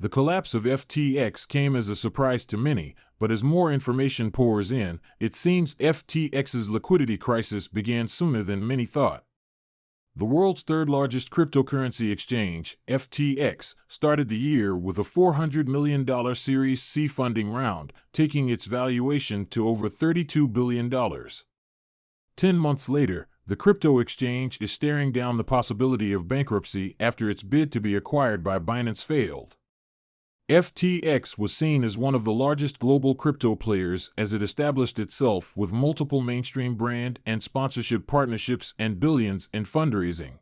The collapse of FTX came as a surprise to many, but as more information pours in, it seems FTX's liquidity crisis began sooner than many thought. The world's third-largest cryptocurrency exchange, FTX, started the year with a $400 million Series C funding round, taking its valuation to over $32 billion. 10 months later, the crypto exchange is staring down the possibility of bankruptcy after its bid to be acquired by Binance failed. FTX was seen as one of the largest global crypto players as it established itself with multiple mainstream brand and sponsorship partnerships and billions in fundraising.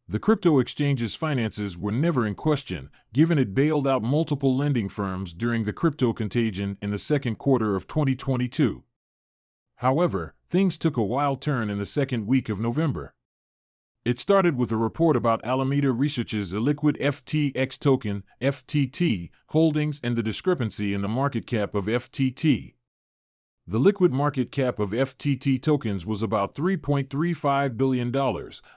The crypto exchange's finances were never in question, given it bailed out multiple lending firms during the crypto contagion in the second quarter of 2022. However, things took a wild turn in the second week of November. It started with a report about Alameda Research's illiquid FTX token, FTT, holdings and the discrepancy in the market cap of FTT. The liquid market cap of FTT tokens was about $3.35 billion,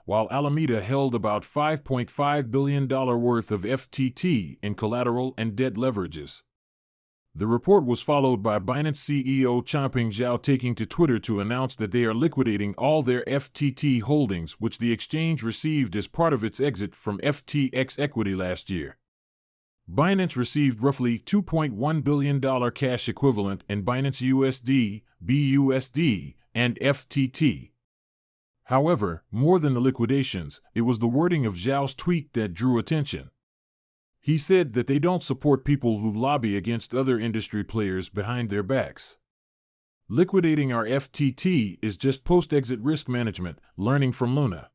while Alameda held about $5.5 billion worth of FTT in collateral and debt leverages. The report was followed by Binance CEO Changpeng Zhao taking to Twitter to announce that they are liquidating all their FTT holdings, which the exchange received as part of its exit from FTX equity last year. Binance received roughly $2.1 billion cash equivalent in Binance USD, BUSD, and FTT. However, more than the liquidations, it was the wording of Zhao's tweet that drew attention. He said that they don't support people who lobby against other industry players behind their backs. Liquidating our FTT is just post-exit risk management, learning from Luna.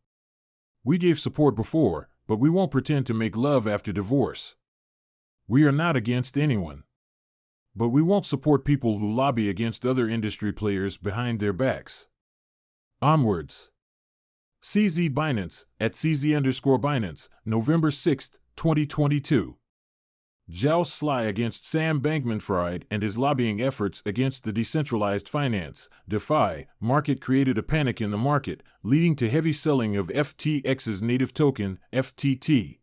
We gave support before, but we won't pretend to make love after divorce. We are not against anyone. But we won't support people who lobby against other industry players behind their backs. Onwards. CZ Binance, at CZ_Binance, November 6, 2022. Zhao's sly against Sam Bankman-Fried and his lobbying efforts against the decentralized finance, DeFi, market created a panic in the market, leading to heavy selling of FTX's native token, FTT.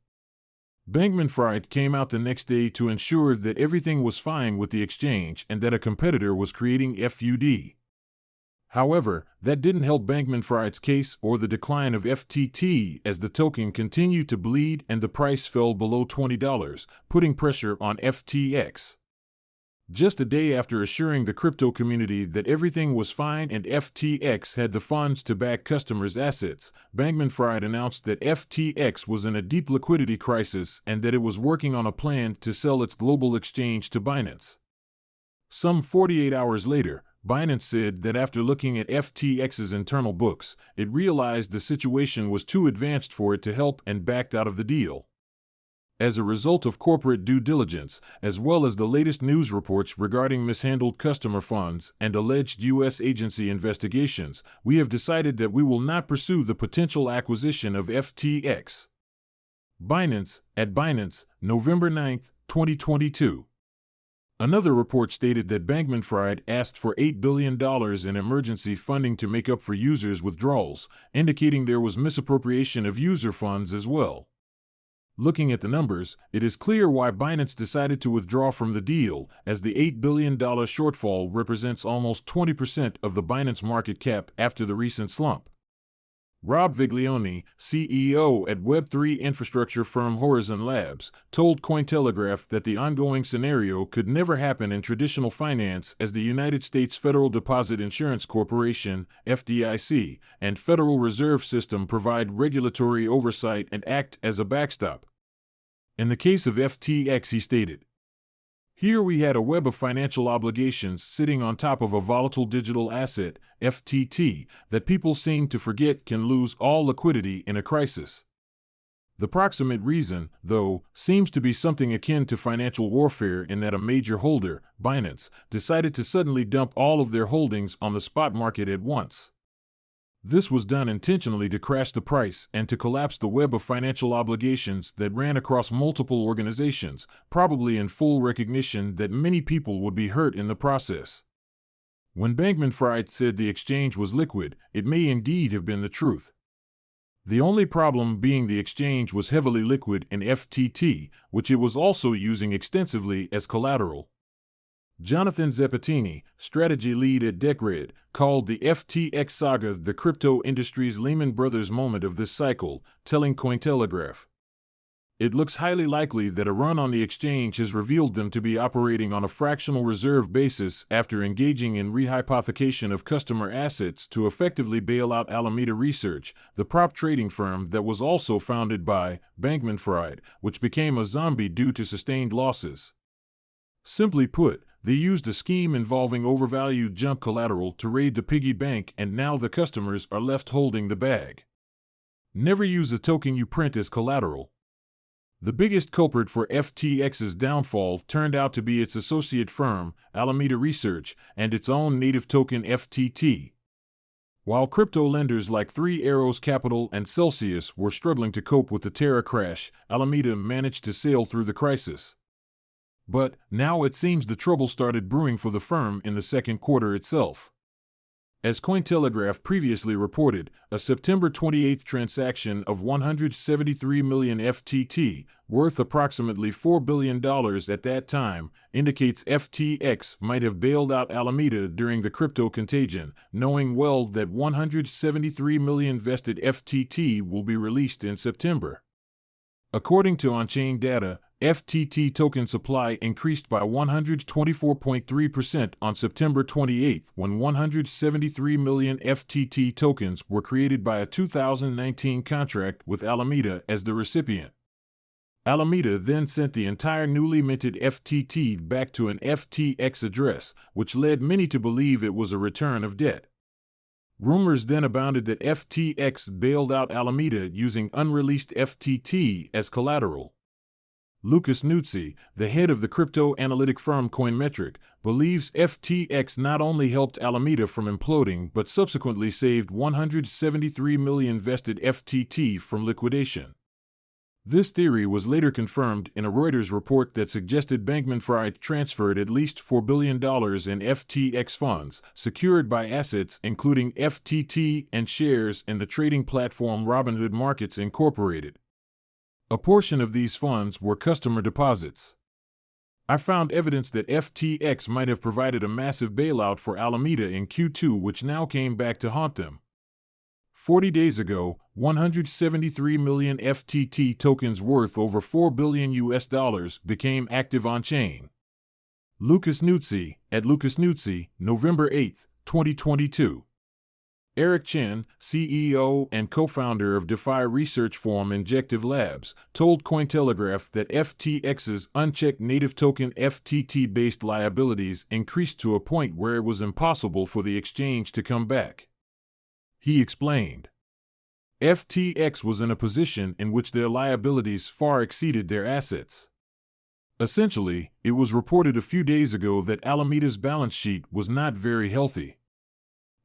Bankman-Fried came out the next day to ensure that everything was fine with the exchange and that a competitor was creating FUD. However, that didn't help Bankman-Fried's case or the decline of FTT as the token continued to bleed and the price fell below $20, putting pressure on FTX. Just a day after assuring the crypto community that everything was fine and FTX had the funds to back customers' assets, Bankman-Fried announced that FTX was in a deep liquidity crisis and that it was working on a plan to sell its global exchange to Binance. Some 48 hours later, Binance said that after looking at FTX's internal books, it realized the situation was too advanced for it to help and backed out of the deal. As a result of corporate due diligence, as well as the latest news reports regarding mishandled customer funds and alleged U.S. agency investigations, we have decided that we will not pursue the potential acquisition of FTX. Binance, at Binance, November 9, 2022. Another report stated that Bankman-Fried asked for $8 billion in emergency funding to make up for users' withdrawals, indicating there was misappropriation of user funds as well. Looking at the numbers, it is clear why Binance decided to withdraw from the deal, as the $8 billion shortfall represents almost 20% of the Binance market cap after the recent slump. Rob Viglione, CEO at Web3 infrastructure firm Horizon Labs, told Cointelegraph that the ongoing scenario could never happen in traditional finance as the United States Federal Deposit Insurance Corporation, FDIC, and Federal Reserve System provide regulatory oversight and act as a backstop. In the case of FTX, he stated, "Here we had a web of financial obligations sitting on top of a volatile digital asset, FTT, that people seem to forget can lose all liquidity in a crisis. The proximate reason, though, seems to be something akin to financial warfare in that a major holder, Binance, decided to suddenly dump all of their holdings on the spot market at once. This was done intentionally to crash the price and to collapse the web of financial obligations that ran across multiple organizations, probably in full recognition that many people would be hurt in the process." When Bankman-Fried said the exchange was liquid, it may indeed have been the truth. The only problem being the exchange was heavily liquid in FTT, which it was also using extensively as collateral. Jonathan Zepatini, strategy lead at Curated, called the FTX saga the crypto industry's Lehman Brothers moment of this cycle, telling Cointelegraph, "It looks highly likely that a run on the exchange has revealed them to be operating on a fractional reserve basis after engaging in rehypothecation of customer assets to effectively bail out Alameda Research, the prop trading firm that was also founded by Bankman-Fried, which became a zombie due to sustained losses. Simply put, they used a scheme involving overvalued junk collateral to raid the piggy bank, and now the customers are left holding the bag. Never use a token you print as collateral." The biggest culprit for FTX's downfall turned out to be its associate firm, Alameda Research, and its own native token FTT. While crypto lenders like Three Arrows Capital and Celsius were struggling to cope with the Terra crash, Alameda managed to sail through the crisis. But now it seems the trouble started brewing for the firm in the second quarter itself. As Cointelegraph previously reported, a September 28 transaction of 173 million FTT, worth approximately $4 billion at that time, indicates FTX might have bailed out Alameda during the crypto contagion, knowing well that 173 million vested FTT will be released in September. According to on-chain data, FTT token supply increased by 124.3% on September 28 when 173 million FTT tokens were created by a 2019 contract with Alameda as the recipient. Alameda then sent the entire newly minted FTT back to an FTX address, which led many to believe it was a return of debt. Rumors then abounded that FTX bailed out Alameda using unreleased FTT as collateral. Lucas Nuzzi, the head of the crypto analytic firm Coinmetric, believes FTX not only helped Alameda from imploding but subsequently saved 173 million vested FTT from liquidation. This theory was later confirmed in a Reuters report that suggested Bankman-Fried transferred at least $4 billion in FTX funds, secured by assets including FTT and shares in the trading platform Robinhood Markets Incorporated. A portion of these funds were customer deposits. I found evidence that FTX might have provided a massive bailout for Alameda in Q2, which now came back to haunt them. 40 days ago, 173 million FTT tokens worth over $4 billion became active on-chain. Lucas Nuzzi, at Lucas Nuzzi, November 8, 2022. Eric Chen, CEO and co-founder of DeFi research firm Injective Labs, told Cointelegraph that FTX's unchecked native token FTT-based liabilities increased to a point where it was impossible for the exchange to come back. He explained, FTX was in a position in which their liabilities far exceeded their assets. Essentially, it was reported a few days ago that Alameda's balance sheet was not very healthy.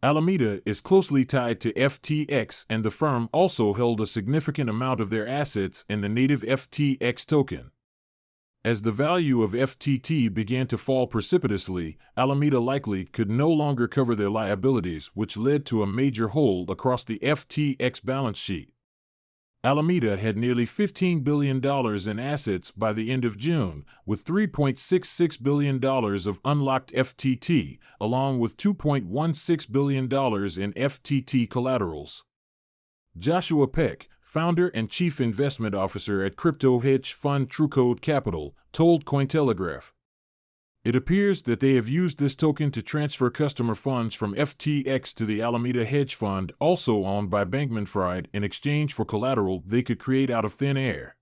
Alameda is closely tied to FTX, and the firm also held a significant amount of their assets in the native FTX token. As the value of FTT began to fall precipitously, Alameda likely could no longer cover their liabilities, which led to a major hole across the FTX balance sheet. Alameda had nearly $15 billion in assets by the end of June, with $3.66 billion of unlocked FTT, along with $2.16 billion in FTT collaterals. Joshua Peck, founder and chief investment officer at crypto hedge fund Curated Capital, told Cointelegraph, "It appears that they have used this token to transfer customer funds from FTX to the Alameda hedge fund, also owned by Bankman-Fried, in exchange for collateral they could create out of thin air."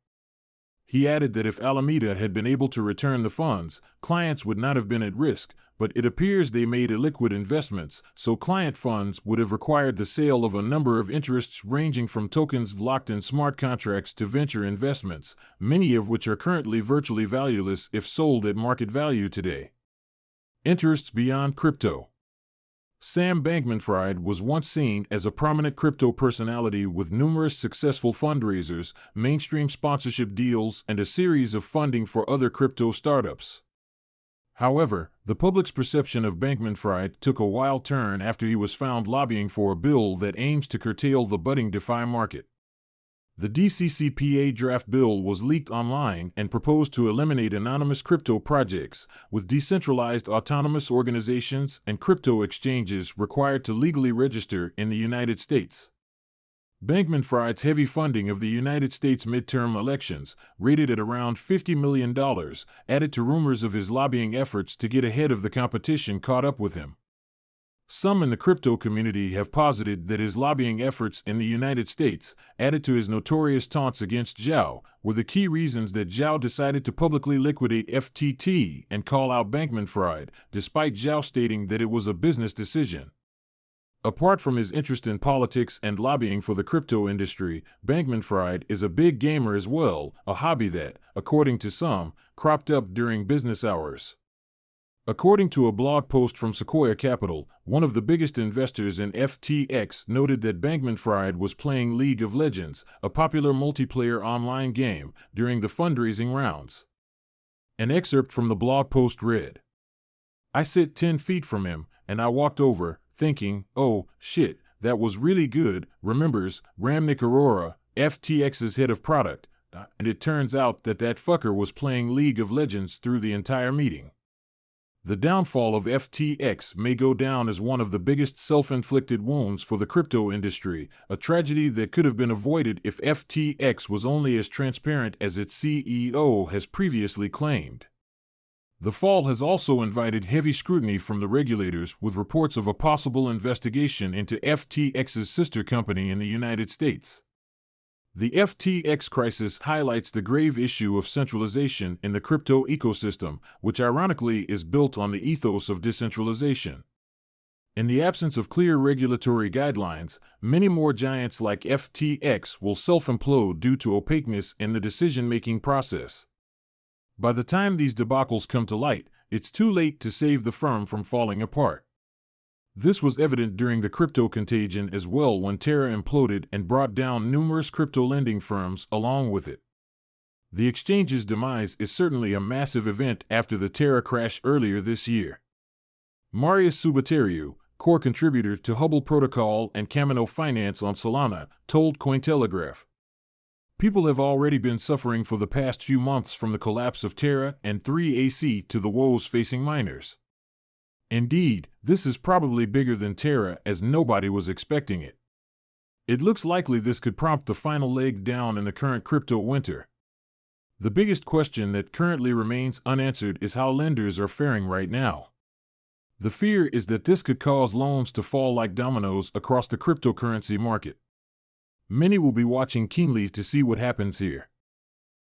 He added that if Alameda had been able to return the funds, clients would not have been at risk, but it appears they made illiquid investments, so client funds would have required the sale of a number of interests ranging from tokens locked in smart contracts to venture investments, many of which are currently virtually valueless if sold at market value today. Interests beyond crypto. Sam Bankman-Fried was once seen as a prominent crypto personality with numerous successful fundraisers, mainstream sponsorship deals, and a series of funding for other crypto startups. However, the public's perception of Bankman-Fried took a wild turn after he was found lobbying for a bill that aims to curtail the budding DeFi market. The DCCPA draft bill was leaked online and proposed to eliminate anonymous crypto projects, with decentralized autonomous organizations and crypto exchanges required to legally register in the United States. Bankman-Fried's heavy funding of the United States midterm elections, rated at around $50 million, added to rumors of his lobbying efforts to get ahead of the competition caught up with him. Some in the crypto community have posited that his lobbying efforts in the United States, added to his notorious taunts against Zhao, were the key reasons that Zhao decided to publicly liquidate FTT and call out Bankman-Fried, despite Zhao stating that it was a business decision. Apart from his interest in politics and lobbying for the crypto industry, Bankman-Fried is a big gamer as well, a hobby that, according to some, cropped up during business hours. According to a blog post from Sequoia Capital, one of the biggest investors in FTX noted that Bankman-Fried was playing League of Legends, a popular multiplayer online game, during the fundraising rounds. An excerpt from the blog post read, "I sit 10 feet from him, and I walked over, thinking, oh, shit, that was really good," remembers Ramnik Arora, FTX's head of product, and it turns out that fucker was playing League of Legends through the entire meeting. The downfall of FTX may go down as one of the biggest self-inflicted wounds for the crypto industry, a tragedy that could have been avoided if FTX was only as transparent as its CEO has previously claimed. The fall has also invited heavy scrutiny from the regulators, with reports of a possible investigation into FTX's sister company in the United States. The FTX crisis highlights the grave issue of centralization in the crypto ecosystem, which ironically is built on the ethos of decentralization. In the absence of clear regulatory guidelines, many more giants like FTX will self-implode due to opaqueness in the decision-making process. By the time these debacles come to light, it's too late to save the firm from falling apart. This was evident during the crypto contagion as well, when Terra imploded and brought down numerous crypto lending firms along with it. The exchange's demise is certainly a massive event after the Terra crash earlier this year. Marius Subateriou, core contributor to Hubble Protocol and Camino Finance on Solana, told Cointelegraph, "People have already been suffering for the past few months from the collapse of Terra and 3AC to the woes facing miners. Indeed, this is probably bigger than Terra, as nobody was expecting it. It looks likely this could prompt the final leg down in the current crypto winter. The biggest question that currently remains unanswered is how lenders are faring right now. The fear is that this could cause loans to fall like dominoes across the cryptocurrency market. Many will be watching keenly to see what happens here."